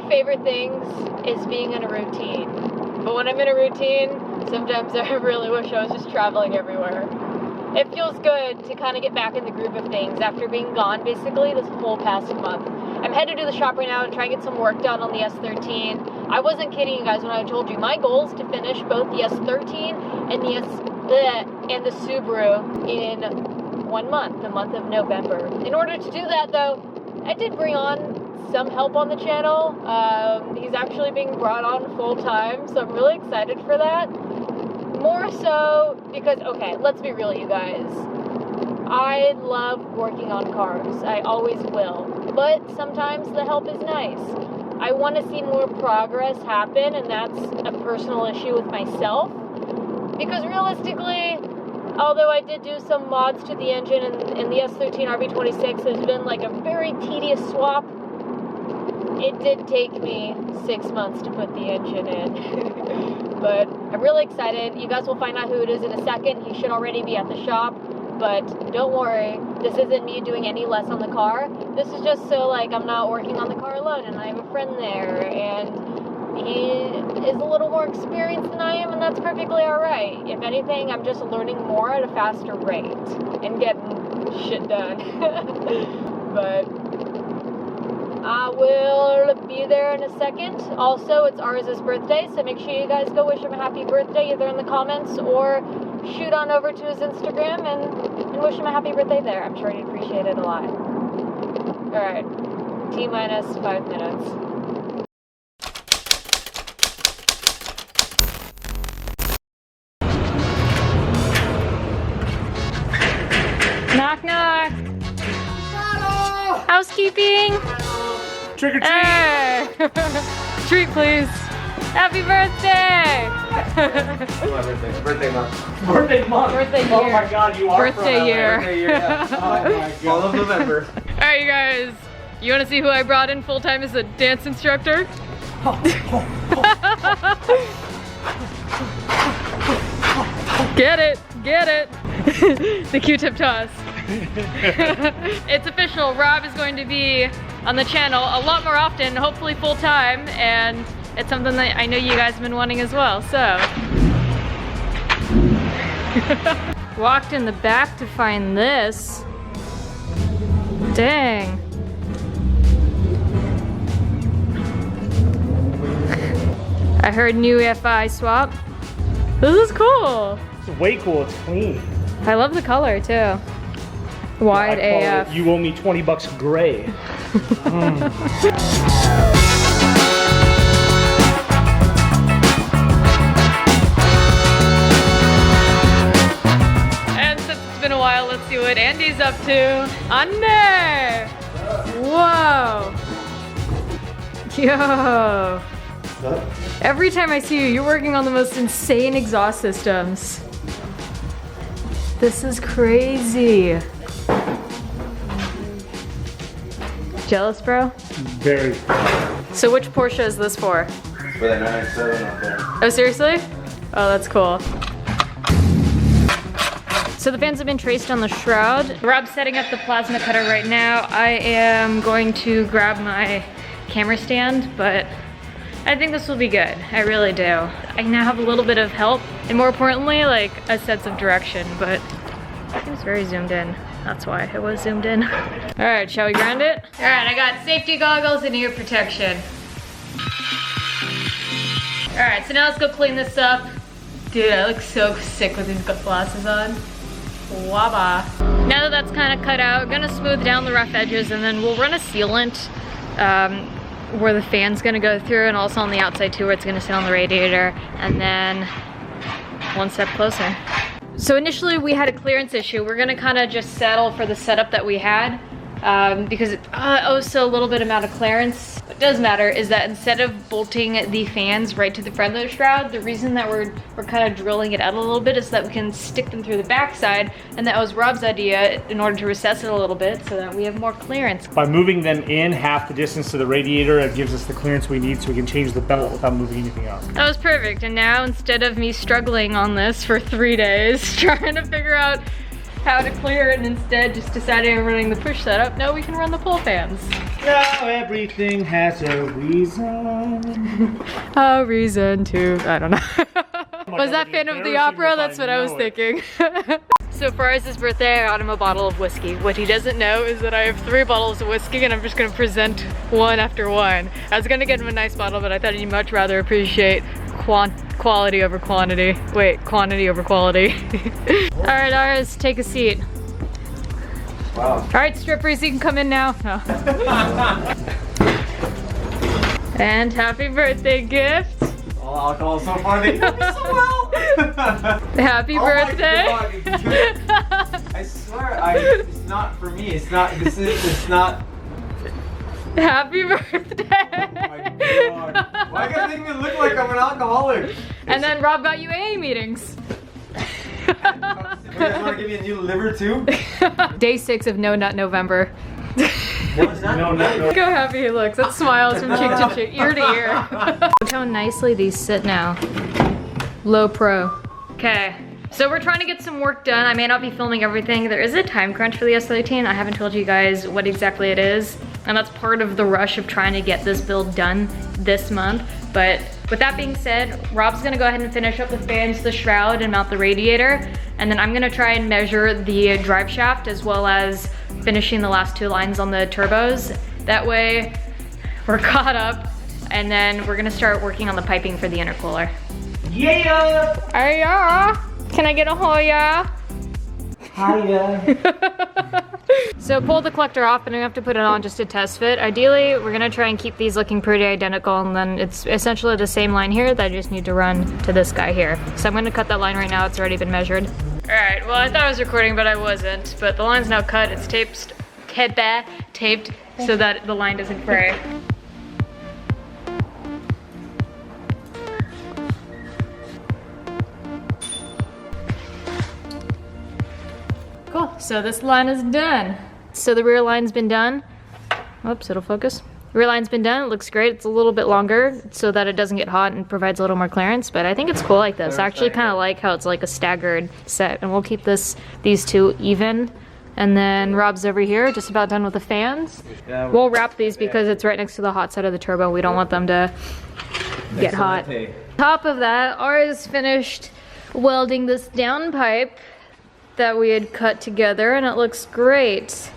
favorite things is being in a routine. But when I'm in a routine, sometimes I really wish I was just traveling everywhere. It feels good to kind of get back in the groove of things after being gone basically this whole past month. I'm headed to the shop right now to try and get some work done on the S13. I wasn't kidding you guys when I told you my goal is to finish both the S13 and the Subaru in 1 month, the month of November. In order to do that though, I did bring on some help on the channel. He's actually being brought on full time, so I'm really excited for that. More so because, okay, let's be real, you guys. I love working on cars. I always will. But sometimes the help is nice. I want to see more progress happen, and that's a personal issue with myself. Because realistically, although I did do some mods to the engine and the S13 RB26 has been like a very tedious swap, it did take me 6 months to put the engine in. But I'm really excited. You guys will find out who it is in a second. He should already be at the shop. But don't worry, this isn't me doing any less on the car. This is just so like I'm not working on the car alone and I have a friend there and he is a little more experienced than I am, and that's perfectly alright. If anything, I'm just learning more at a faster rate and getting shit done. But I will be there in a second. Also, it's Ars's birthday, so make sure you guys go wish him a happy birthday either in the comments or shoot on over to his Instagram and wish him a happy birthday there. I'm sure he'd appreciate it a lot. Alright, T-minus 5 minutes. Knock, knock. Hello. Housekeeping. Trick or treat. Hey. Treat, please. Happy birthday. Birthday month. Birthday month. Birthday year. Oh my God, you are birthday from year. Birthday year. Yeah. Oh my God. All of November. All right, you guys. You want to see who I brought in full time as a dance instructor? Get it. Get it. The Q-tip toss. It's official. Rob is going to be on the channel a lot more often, hopefully full time, and it's something that I know you guys have been wanting as well, so. Walked in the back to find this. Dang. I heard new FI swap. This is cool. It's way cool. It's clean. I love the color too. Wide AF. You owe me 20 bucks gray. And since it's been a while, let's see what Andy's up to. Under! Whoa! Yo! Every time I see you, you're working on the most insane exhaust systems. This is crazy. Jealous, bro? Very. So which Porsche is this for? For that 997 up there. Oh, seriously? Oh, that's cool. So the fans have been traced on the shroud. Rob's setting up the plasma cutter right now. I am going to grab my camera stand, but I think this will be good. I really do. I now have a little bit of help, and more importantly, like a sense of direction, but it was very zoomed in. That's why it was zoomed in. All right, shall we grind it? All right, I got safety goggles and ear protection. All right, so now let's go clean this up. Dude, I look so sick with these glasses on. Waba. Now that that's kind of cut out, I'm gonna smooth down the rough edges and then we'll run a sealant where the fan's gonna go through, and also on the outside too where it's gonna sit on the radiator, and then one step closer. So initially we had a clearance issue. We're gonna kind of just settle for the setup that we had because it owes a little bit amount of clearance. What does matter is that instead of bolting the fans right to the front of the shroud, the reason that we're kind of drilling it out a little bit is so that we can stick them through the backside, and that was Rob's idea in order to recess it a little bit so that we have more clearance. By moving them in half the distance to the radiator, it gives us the clearance we need so we can change the belt without moving anything else. That was perfect, and now instead of me struggling on this for 3 days trying to figure out how to clear it and instead just deciding on running the push setup, now we can run the pull fans. Now everything has a reason. A reason to, I don't know. Was that Phantom of the Opera? That's what I was thinking. So for his birthday, I got him a bottle of whiskey. What he doesn't know is that I have 3 bottles of whiskey and I'm just gonna present one after one. I was gonna get him a nice bottle, but I thought he'd much rather appreciate quality over quantity. Wait, quantity over quality. All right, Aris, take a seat. Wow. All right, strippers, you can come in now. No. And happy birthday gift. All alcohol so far, they know me so well. Happy birthday. Oh my God, I swear, it's not for me. It's not. It's not. Happy birthday. Oh my God. Why you gotta make me look like I'm an alcoholic? And then Rob got you AA meetings. You guys want to give me a new liver too? Day 6 of No Nut November. No. Look how happy he looks. That smiles from cheek to cheek, ear to ear. Look how nicely these sit now. Low pro. Okay, so we're trying to get some work done. I may not be filming everything. There is a time crunch for the S13. I haven't told you guys what exactly it is. And that's part of the rush of trying to get this build done this month. But with that being said, Rob's gonna go ahead and finish up the fans, the shroud, and mount the radiator. And then I'm gonna try and measure the drive shaft as well as finishing the last 2 lines on the turbos. That way we're caught up and then we're gonna start working on the piping for the intercooler. Yeah! Hiya! Can I get a hoya? Hiya. So pull the collector off and we have to put it on just to test fit. Ideally, we're gonna try and keep these looking pretty identical and then it's essentially the same line here that I just need to run to this guy here. So I'm gonna cut that line right now, it's already been measured. All right, well I thought I was recording, but I wasn't. But the line's now cut, it's taped so that the line doesn't fray. Cool, so this line is done. So the rear line's been done. Oops, it'll focus. Rear line's been done, it looks great. It's a little bit longer so that it doesn't get hot and provides a little more clearance, but I think it's cool like this. I actually kind of like how it's like a staggered set, and we'll keep these 2 even. And then Rob's over here, just about done with the fans. Yeah, we'll wrap these because it's right next to the hot side of the turbo. We don't want them to get hot. Top of that, ours finished welding this downpipe that we had cut together and it looks great.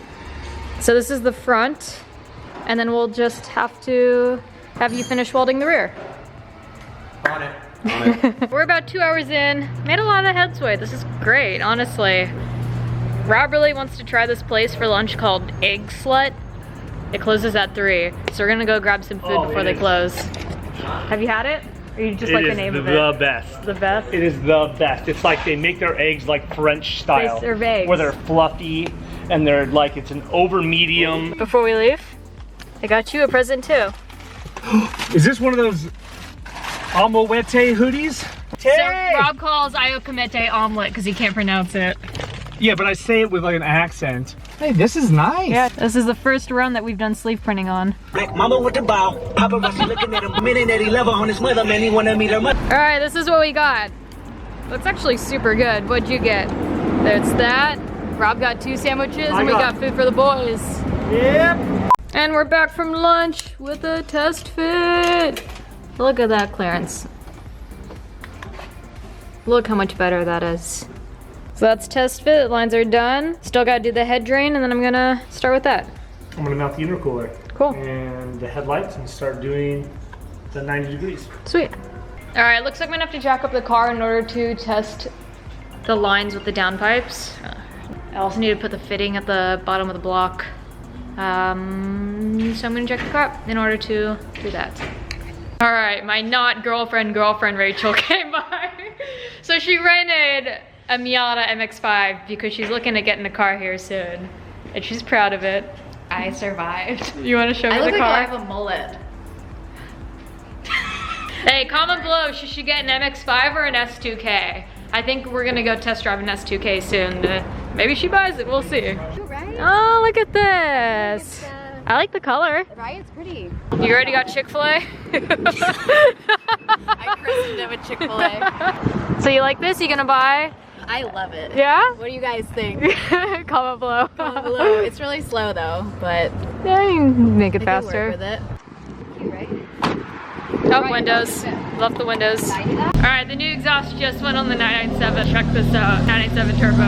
So this is the front and then we'll just have to have you finish welding the rear. On it. We're about 2 hours in, made a lot of headsway. This is great, honestly. Rob really wants to try this place for lunch called Egg Slut. It closes at 3, so we're gonna go grab some food before they close. Have you had it? Or you just like the name of it? The best. The best? It is the best. It's like they make their eggs like French style. They serve eggs. Where they're fluffy and they're like, it's an over medium. Before we leave, I got you a present too. Is this one of those omelette hoodies? So Rob calls Iokomete omelet because he can't pronounce it. Yeah, but I say it with like an accent. Hey, this is nice. Yeah, this is the first run that we've done sleeve printing on. Mama with the bow, paparazzi looking at him, minute that he love on his mother, man, he wanna meet her mother. All right, this is what we got. That's actually super good. What'd you get? There's that. Rob got 2 sandwiches and we got food for the boys. Yep. And we're back from lunch with a test fit. Look at that clearance. Look how much better that is. So that's test fit, lines are done. Still gotta do the head drain and then I'm gonna start with that. I'm gonna mount the intercooler. Cool. And the headlights and start doing the 90 degrees. Sweet. All right, looks like I'm gonna have to jack up the car in order to test the lines with the downpipes. I also need to put the fitting at the bottom of the block. So I'm gonna jack the car up in order to do that. All right, my not girlfriend Rachel came by. So she rented a Miata MX-5 because she's looking to get in a car here soon. And she's proud of it. I survived. You wanna show me the car? I have a mullet. Hey, comment below, should she get an MX-5 or an S2K? I think we're gonna go test drive an S2K soon. Maybe she buys it, we'll see. Right? Oh, look at this. I like the color. Right? It's pretty. You already got Chick-fil-A? I christened it with Chick-fil-A. So you like this? You gonna buy? I love it. Yeah? What do you guys think? Comment below. Comment below. It's really slow though, but Yeah, you can make it I can faster. work with it. You right? Oh, windows. Love the windows. Alright, the new exhaust just went on the 997. Check this out. 997 turbo.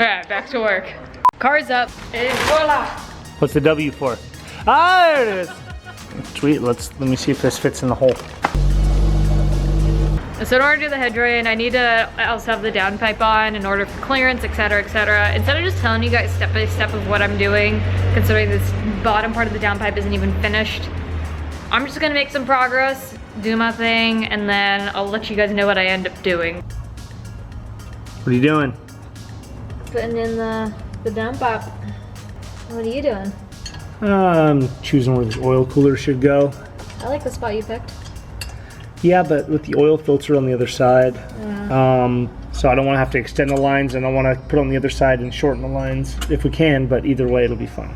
Alright, back to work. Car's up. And voila! What's the W for? Ah, there it is. Sweet, let me see if this fits in the hole. So in order to do the head drain, I need to also have the downpipe on in order for clearance, etc., etc. Instead of just telling you guys step by step of what I'm doing, considering this bottom part of the downpipe isn't even finished, I'm just gonna make some progress, do my thing, and then I'll let you guys know what I end up doing. What are you doing? Putting in the downpipe. What are you doing? Choosing where this oil cooler should go. I like the spot you picked. Yeah, but with the oil filter on the other side. Yeah. So I don't want to have to extend the lines, and I want to put on the other side and shorten the lines if we can, but either way it'll be fun.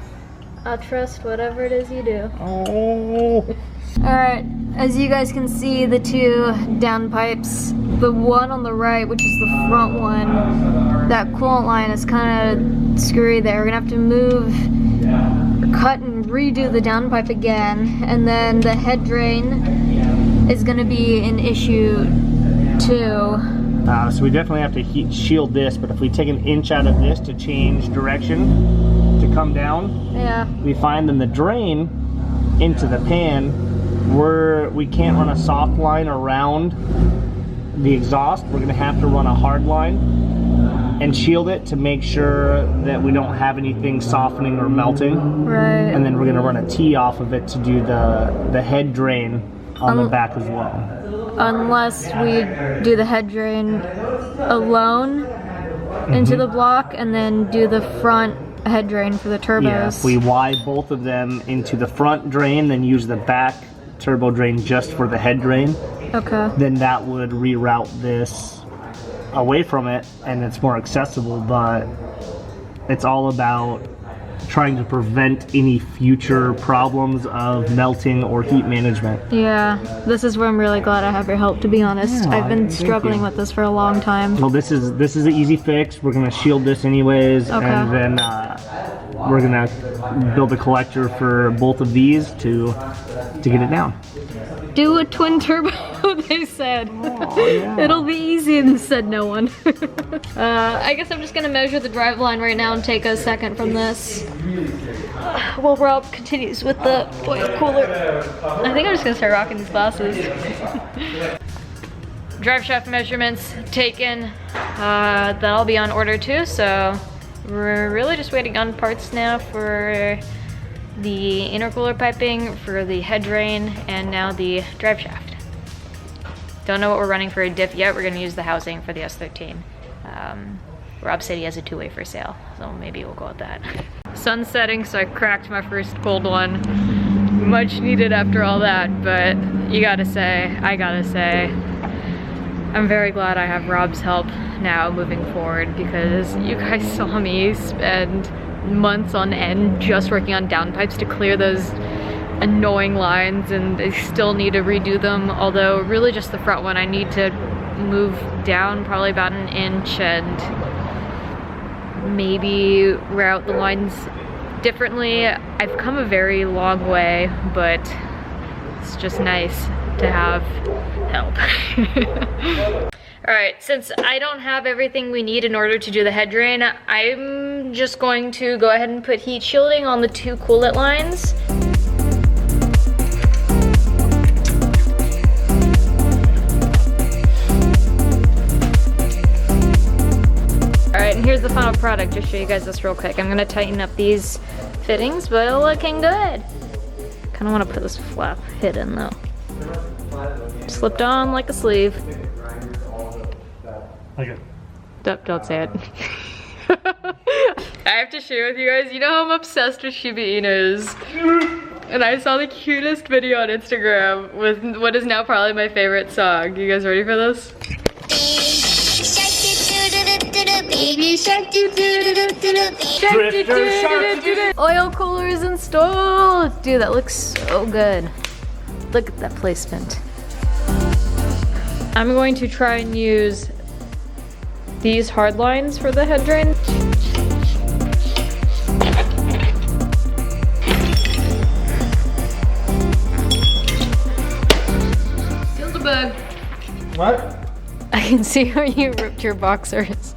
I'll trust whatever it is you do. Oh. Alright, as you guys can see, the two downpipes, the one on the right, which is the front one, that coolant line is kind of screwy there. We're gonna have to move, cut and redo the downpipe again, and then the head drain is gonna be an issue too. So we definitely have to shield this, but if we take an inch out of this to change direction to come down, Yeah. we find then the drain into the pan, we can't run a soft line around the exhaust. We're gonna have to run a hard line and shield it to make sure that we don't have anything softening or melting. Right. And then we're gonna run a T off of it to do the head drain on the back as well. Unless we do the head drain alone into the block and then do the front head drain for the turbos. Yeah, if we Y both of them into the front drain, then use the back turbo drain just for the head drain, Okay. then that would reroute this away from it and it's more accessible, but it's all about trying to prevent any future problems of melting or heat management. Yeah, this is where I'm really glad I have your help, to be honest. Yeah, I've been thank struggling you. with this for a long time. Well, this is an easy fix. We're gonna shield this anyways, Okay. and then we're gonna build a collector for both of these to get it down. Do a twin turbo, they said. Oh, yeah. It'll be easy, and said no one. I guess I'm just gonna measure the drive line right now and take a second from this. While Rob continues with the oil cooler. I think I'm just gonna start rocking these glasses. Drive shaft measurements taken. That'll be on order too, so we're really just waiting on parts now for the intercooler piping, for the head drain, and now the drive shaft. Don't know what we're running for a diff yet. We're gonna use the housing for the S13. Rob said he has a two-way for sale, so maybe we'll go with that. Sun's setting, so I cracked my first cold one. Much needed after all that, but I gotta say, I'm very glad I have Rob's help now moving forward, because you guys saw me spend months on end just working on downpipes to clear those annoying lines, and I still need to redo them, although really just the front one I need to move down probably about an inch and maybe route the lines differently. I've come a very long way, but it's just nice to have help. Alright, since I don't have everything we need in order to do the head drain, I'm just going to go ahead and put heat shielding on the two coolant lines. Alright, and here's the final product. Just show you guys this real quick. I'm gonna tighten up these fittings, but looking good. Kinda wanna put this flap hidden though. Slipped on like a sleeve. Okay. Don't say it. I have to share with you guys, you know how I'm obsessed with Shiba Inus. And I saw the cutest video on Instagram with what is now probably my favorite song. You guys ready for this? Baby shark doo doo doo doo doo doo. Drifter shark. Oil cooler is installed. Dude, that looks so good. Look at that placement. I'm going to try and use these hard lines for the head drain. Killed a bug. What? I can see how you ripped your boxers.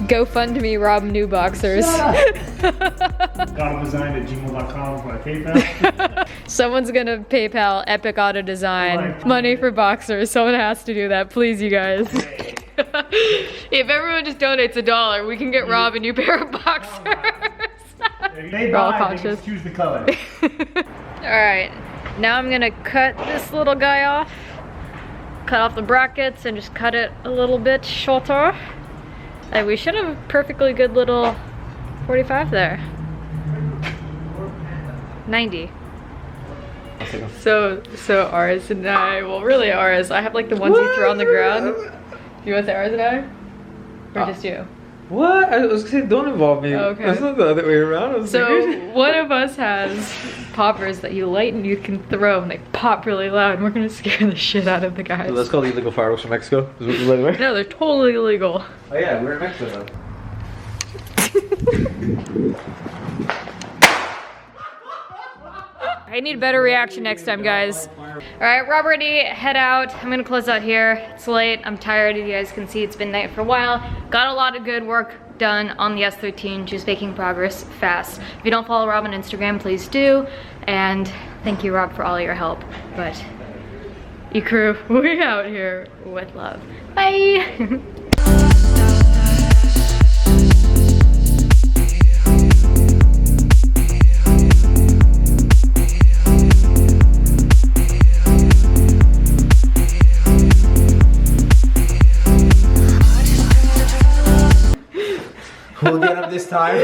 GoFundMe Rob new boxers. Autodesign@gmail.com for my PayPal. Someone's gonna PayPal Epic Auto Design money for boxers. Someone has to do that, please, you guys. If everyone just donates $1, we can get Rob a new pair of boxers. They We're all buy, conscious. they just choose the color. All right, now I'm gonna cut this little guy off. Cut off the brackets and just cut it a little bit shorter. And we should have a perfectly good little 45 there. 90. So ours and I, well really ours, I have like the ones you throw on the ground. You want to say ours and I? Or just you? What? I was gonna say, don't involve me. Okay. That's not the other way around. I was So thinking. one of us has poppers that you light and you can throw and they pop really loud and we're gonna scare the shit out of the guys. So that's called illegal fireworks from Mexico. Is what you're letting me? No, they're totally illegal. Oh yeah, we're in Mexico. I need a better reaction next time, guys. All right, Rob, ready, head out. I'm gonna close out here. It's late, I'm tired. You guys can see it's been night for a while. Got a lot of good work done on the S13, just making progress fast. If you don't follow Rob on Instagram, please do. And thank you, Rob, for all your help. But Ecrew, we out here with love. Bye. We'll get up this time.